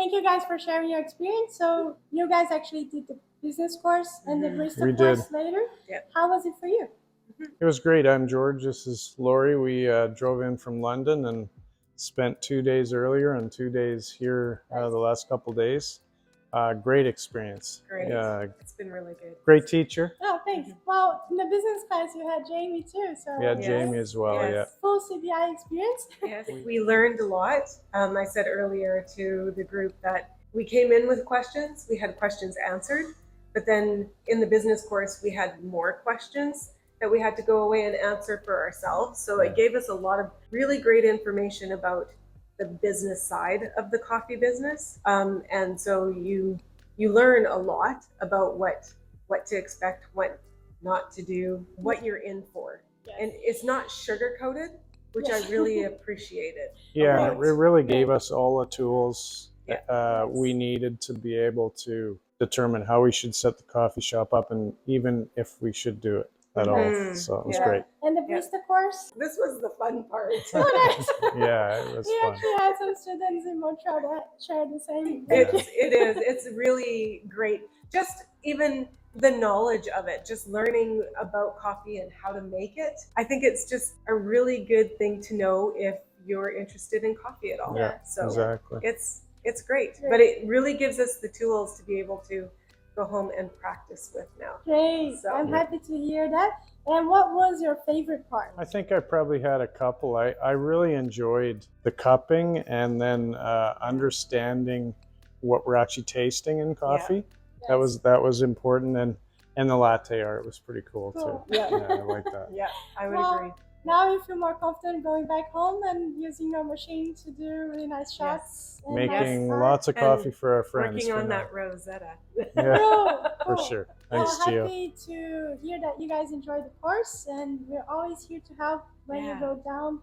thank you guys for sharing your experience. So you guys actually did the business course and the barista course later. Yeah. How was it for you? It was great. I'm George. This is Lori. We drove in from London and spent 2 days earlier and 2 days here the last couple days. Great experience. Great. It's been really good. Great teacher. Oh, thanks. Well, in the business class you had Jamie too. So We had Jamie as well. Yeah. Full CBI experience. Yes, we learned a lot. I said earlier to the group that we came in with questions. We had questions answered, but then in the business course we had more questions that we had to go away and answer for ourselves. So it gave us a lot of really great information about the business side of the coffee business. And so you learn a lot about what to expect, what not to do, what you're in for. Yes. And it's not sugar-coated, which I really appreciated. Yeah, it really gave us all the tools we needed to be able to determine how we should set the coffee shop up and even if we should do it at all. So it was great. And the barista course? This was the fun part. Yeah, it was we fun. actually had some students in Montreal that shared the same. It is. It's really great. Just even the knowledge of it, just learning about coffee and how to make it. I think it's just a really good thing to know if you're interested in coffee at all. Yeah, so exactly. It's great. But it really gives us the tools to be able to go home and practice with now. Great. So, I'm happy to hear that. And what was your favorite part? I think I probably had a couple. I really enjoyed the cupping and then understanding what we're actually tasting in coffee. Yeah. That was important, and the latte art was pretty cool too. Yeah, I like that. Yeah, I would agree. Now you feel more confident going back home and using your machine to do really nice shots. Yes. Making lots of coffee for our friends. Working on that Rosetta. Yeah, cool. For sure. Thanks, Gio. Happy to hear that you guys enjoyed the course, and we're always here to help when you go down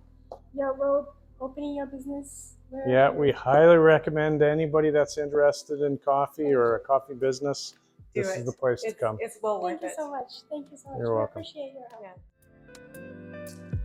your road opening your business. Yeah, we highly recommend anybody that's interested in coffee or a coffee business. This is the place to come. It's well worth it. Thank you so much. Thank you so much. You're welcome. I appreciate your help. Yeah.